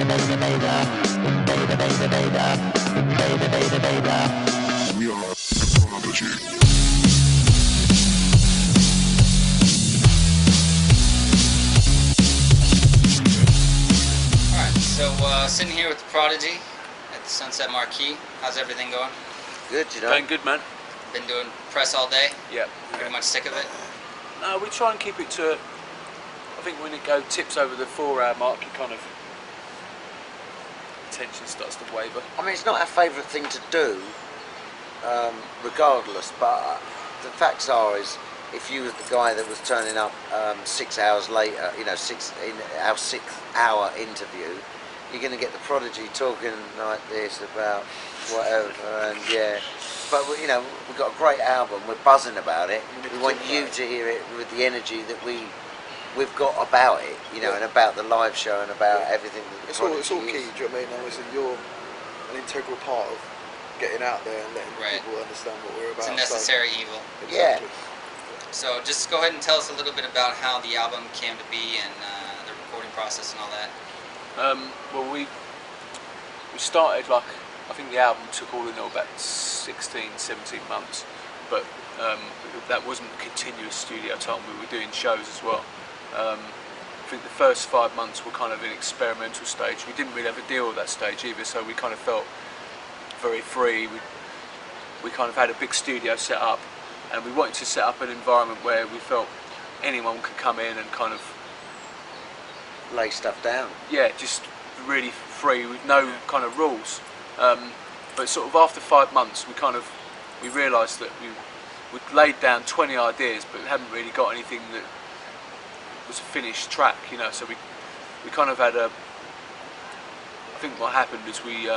We are Prodigy. Alright, so sitting here with the Prodigy at the Sunset Marquee. How's everything going? Good, you know. Going good, man. Been doing press all day? Yeah. Pretty much sick of it? No, we try and keep it to. I think when it tips over the 4-hour mark, you kind of tension starts to waver. I mean, it's not our favourite thing to do, regardless. But the facts are, is if you was the guy that was turning up 6 hours later, you know, in our 6th hour interview, you're going to get the Prodigy talking like this about whatever, and yeah. But you know, we've got a great album. We're buzzing about it. We want you to hear it with the energy that we've got about it, you know, and about the live show and about everything that it's all key, do you know what I mean? Obviously you're an integral part of getting out there and letting people understand what we're about. It's a necessary evil. Exactly. Yeah. So just go ahead and tell us a little bit about how the album came to be and the recording process and all that. Well, we started, like, I think the album took all in all about 16, 17 months, but that wasn't continuous studio time. We were doing shows as well. I think the first 5 months were kind of an experimental stage. We didn't really have a deal at that stage either, so we kind of felt very free. We kind of had a big studio set up, and we wanted to set up an environment where we felt anyone could come in and kind of lay stuff down. Yeah, just really free with no kind of rules. But sort of after 5 months, we realised that we'd laid down 20 ideas, but we hadn't really got anything that was a finished track, you know. So we kind of had I think what happened is we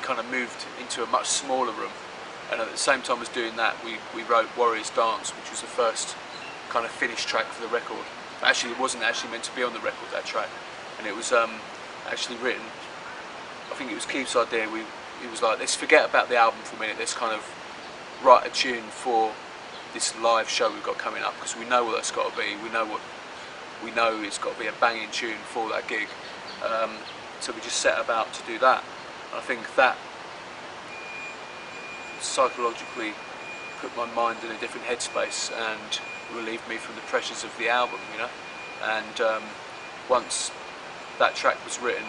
kind of moved into a much smaller room, and at the same time as doing that, we wrote Warriors Dance, which was the first kind of finished track for the record. Actually, it wasn't actually meant to be on the record, that track, and it was actually written. I think it was Keith's idea. He was like, let's forget about the album for a minute. Let's kind of write a tune for this live show we've got coming up, because we know what that's got to be. We know it's got to be a banging tune for that gig. So we just set about to do that. And I think that psychologically put my mind in a different headspace and relieved me from the pressures of the album, you know. And once that track was written,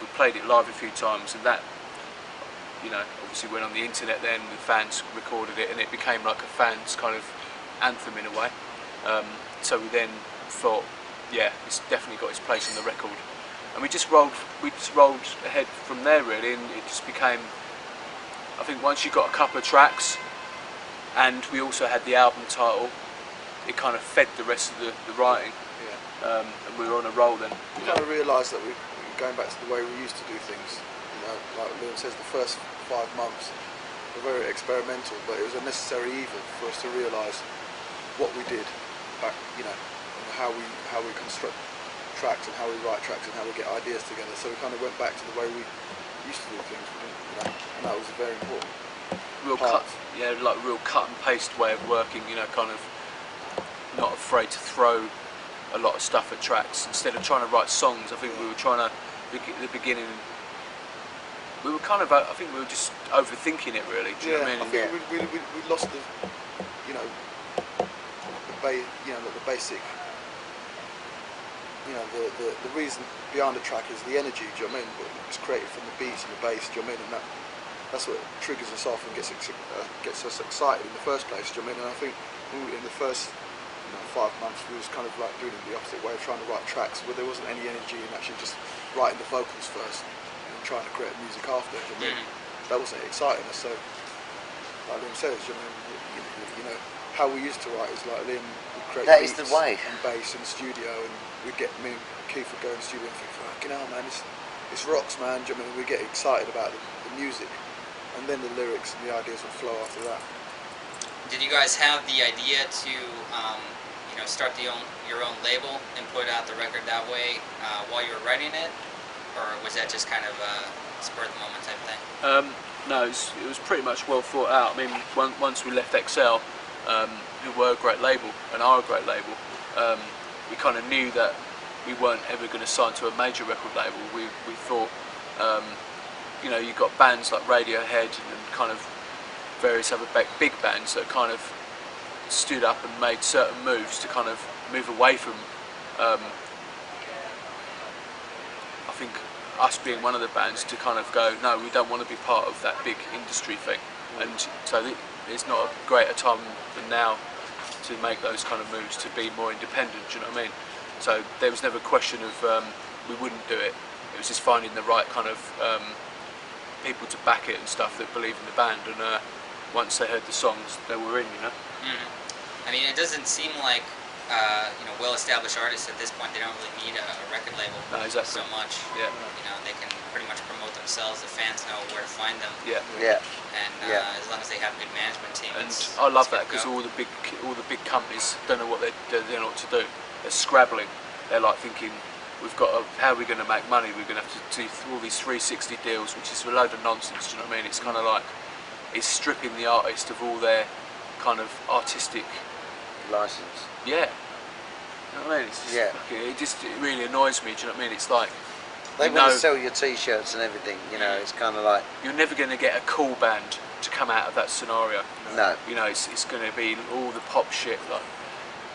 we played it live a few times, and that, you know, obviously went on the internet then, the fans recorded it, and it became like a fan's kind of anthem in a way. So we then thought, yeah, it's definitely got its place on the record, and we just rolled ahead from there really, and it just became, I think once you got a couple of tracks, and we also had the album title, it kind of fed the rest of the writing. Yeah. And we were on a roll then. We kind of realised that we're going back to the way we used to do things. You know, like Liam says, the first 5 months were very experimental, but it was a necessary evil for us to realise what we did back, you know, and how we construct tracks and how we write tracks and how we get ideas together. So we kind of went back to the way we used to do things, you know, and that was a very important part. Like real cut and paste way of working, you know, kind of not afraid to throw a lot of stuff at tracks instead of trying to write songs. I think we were trying to, at the beginning, we were kind of, I think we were just overthinking it really. Do you know what I mean? I think we lost the, you know, the basic, you know, the reason behind the track is the energy. Do you know what I mean? It's created from the beats and the bass. Do you know what I mean? And that's what triggers us off and gets us excited in the first place. Do you know what I mean? And I think in the first 5 months we was kind of like doing it the opposite way of trying to write tracks where there wasn't any energy and actually just writing the vocals first and trying to create music after. Do you know what I mean? That wasn't exciting us. So like Liam says, do you know, you know how we used to write is like Liam would create beats the way. and bass in the studio, and we'd get, me and Keith would go in the studio and think, fucking hell man, this rocks man. Do you know what I mean? We get excited about the music, and then the lyrics and the ideas would flow after that. Did you guys have the idea to you know, start your own label and put out the record that way while you were writing it, or was that just kind of a spur of the moment type thing? No, it was pretty much well thought out. I mean, once we left XL, who were a great label and are a great label, we kind of knew that we weren't ever going to sign to a major record label. We thought, you know, you've got bands like Radiohead and kind of various other big bands that kind of stood up and made certain moves to kind of move away from, I think, us being one of the bands, to kind of go, no, we don't want to be part of that big industry thing. And so it's not a greater time than now to make those kind of moves, to be more independent, do you know what I mean? So there was never a question of we wouldn't do it. It was just finding the right kind of people to back it and stuff that believe in the band, and once they heard the songs, they were in, you know. I mean, it doesn't seem like you know, well-established artists at this point, they don't really need a record label so much. Yeah. You know, they can pretty much promote themselves. The fans know where to find them. Yeah. Yeah. And as long as they have a good management team. And I love that, because all the big companies don't know what they don't know what to do. They're scrabbling. They're like thinking, we've got how are we going to make money? We're going to have to do all these 360 deals, which is a load of nonsense. Do you know what I mean? It's kind of like it's stripping the artist of all their kind of artistic license. Yeah. You know what I mean? It's just, it really annoys me. Do you know what I mean? It's like they want to sell your T-shirts and everything. You know, it's kind of like you're never going to get a cool band to come out of that scenario. No. You know, it's going to be all the pop shit like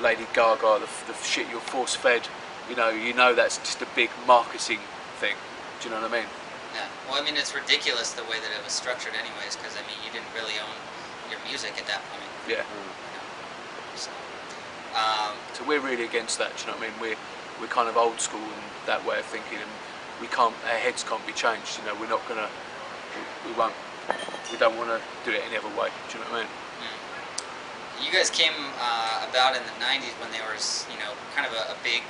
Lady Gaga, the shit you're force fed. You know that's just a big marketing thing. Do you know what I mean? Yeah. Well, I mean, it's ridiculous the way that it was structured, anyways. Because I mean, you didn't really own your music at that point. Yeah. So we're really against that. Do you know what I mean? We're kind of old school in that way of thinking, and our heads can't be changed. You know, we don't want to do it any other way. Do you know what I mean? You guys came about in the '90s when there was, you know, kind of a big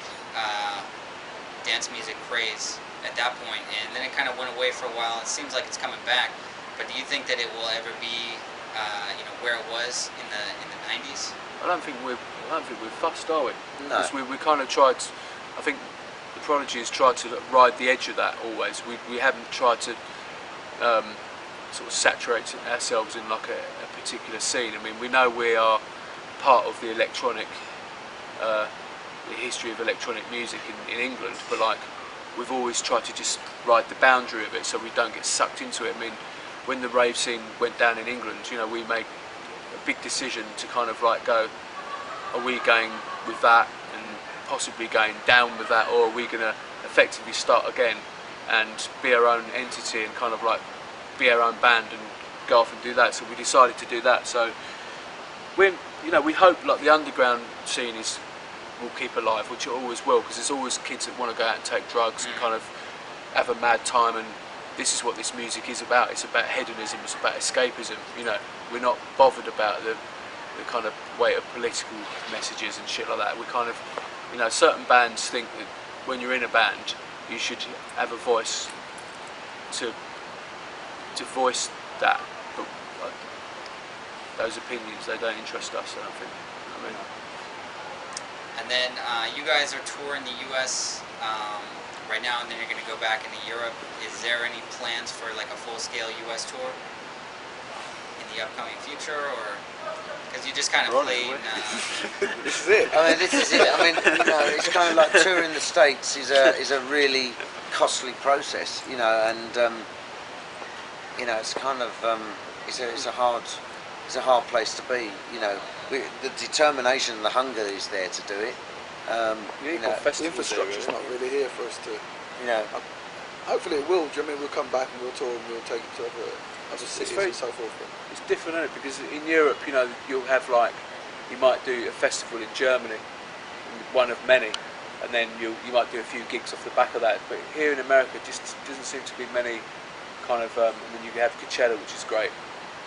dance music craze at that point, and then it kind of went away for a while. It seems like it's coming back, but do you think that it will ever be, you know, where it was in the '90s? I don't think we're fussed, are we? No. Because we kind of tried. I think the Prodigy has tried to ride the edge of that always. We haven't tried to sort of saturate ourselves in like a particular scene. I mean, we know we are part of the electronic, the history of electronic music in England, but like we've always tried to just ride the boundary of it so we don't get sucked into it. I mean, when the rave scene went down in England, you know, we made a big decision to kind of like go, are we going with that and possibly going down with that, or are we going to effectively start again and be our own entity and kind of like be our own band and go off and do that? So we decided to do that. So we hope like the underground scene will keep alive, which it always will, because there's always kids that want to go out and take drugs and kind of have a mad time, and this is what this music is about. It's about hedonism, it's about escapism. You know, we're not bothered about the kind of weight of political messages and shit like that. We kind of, you know, certain bands think that when you're in a band you should have a voice to voice that, but those opinions, they don't interest us, I don't think. I mean, and then you guys are touring the U.S. Right now, and then you're going to go back into Europe. Is there any plans for like a full-scale U.S. tour in the upcoming future, or because you just kind of played? This is it. I mean, this is it. I mean, you know, it's kind of like touring the States is a really costly process, you know, and you know, it's kind of it's a hard place to be. You know, the determination and the hunger is there to do it. You know, the infrastructure's not really here for us to. You know, hopefully it will. Do you know what I mean, we'll come back and we'll tour and we'll take it to other cities and so forth. It's different, isn't it? Because in Europe, you know, you'll have like, you might do a festival in Germany, one of many, and then you might do a few gigs off the back of that. But here in America, just doesn't seem to be many kind of. I mean, you have Coachella, which is great,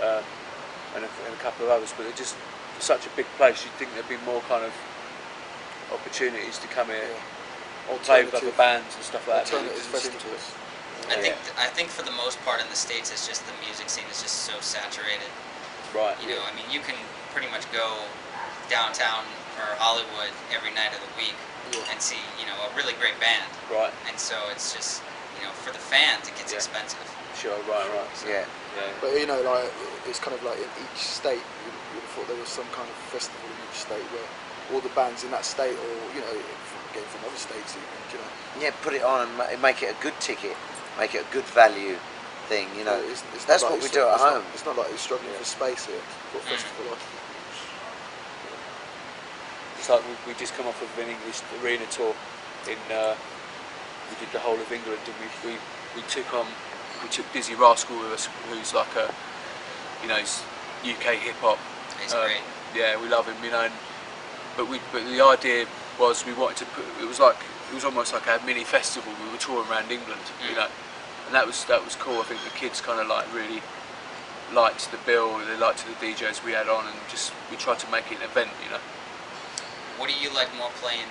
and a couple of others, but they're just such a big place. You'd think there'd be more kind of opportunities to come here, or play with other bands and stuff like that. Alternative festivals. I think for the most part in the States, it's just the music scene is just so saturated. Right. You know, I mean, you can pretty much go downtown or Hollywood every night of the week and see, you know, a really great band. Right. And so it's just, you know, for the fans, it gets expensive. Sure. Right. So, yeah. But you know, like it's kind of like in each state, you would have thought there was some kind of festival in each state where all the bands in that state, or you know, from game from other states, even, you know. Yeah, put it on and make it a good ticket, make it a good value thing. You know, It's that's not what like we do at home. It's not like he's struggling for space here. Put festival on. It's like we just come off of an English arena tour in. We did the whole of England, and we took Dizzy Rascal with us, who's like a, you know, UK hip hop. He's great. Yeah, we love him, you know. But the idea was we wanted to put. It was almost like a mini festival. We were touring around England, you know, and that was cool. I think the kids kind of like really liked the bill. They liked the DJs we had on, and just we tried to make it an event, you know. What do you like more, playing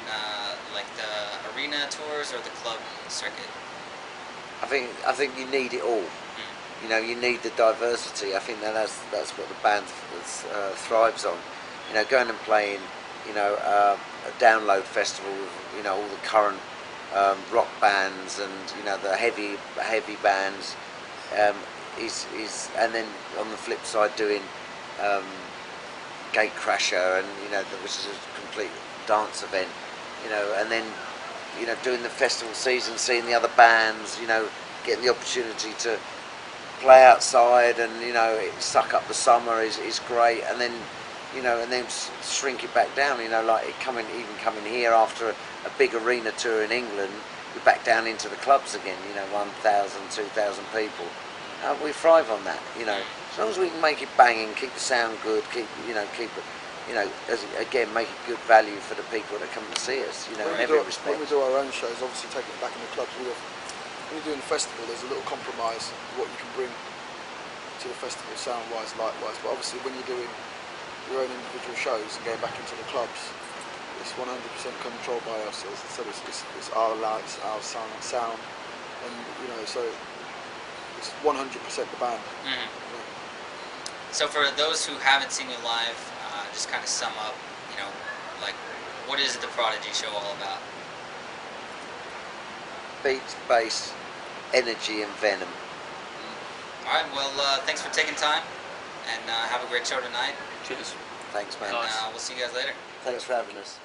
like the arena tours or the club circuit? I think you need it all. You know, you need the diversity. I think that's what the band thrives on. You know, going and playing, you know, a download festival with, you know, all the current rock bands and, you know, the heavy bands is, and then on the flip side doing Gatecrasher, and, you know, which is a complete dance event, you know, and then, you know, doing the festival season, seeing the other bands, you know, getting the opportunity to play outside and, you know, suck up the summer is great, and then, you know, and then shrink it back down, you know, like coming here after a big arena tour in England, we're back down into the clubs again, you know, 1,000, 2,000 people. We thrive on that, you know. As long as we can make it banging, keep the sound good, keep it, you know, again, make it good value for the people that come to see us, you know, in every respect. When we do our own shows, obviously taking it back in the clubs, when you're doing the festival, there's a little compromise of what you can bring to the festival, sound-wise, light-wise. But obviously, when you're doing your own individual shows and going back into the clubs, it's 100% controlled by us. As I said, it's our lights, our sound, and, you know, so it's 100% the band. Mm-hmm. So for those who haven't seen you live, just kind of sum up, you know, like, what is the Prodigy show all about? Beats, bass, energy, and venom. All right. Well, thanks for taking time, and have a great show tonight. Cheers. Thanks, man. And Nice. we'll see you guys later. Thanks for having us.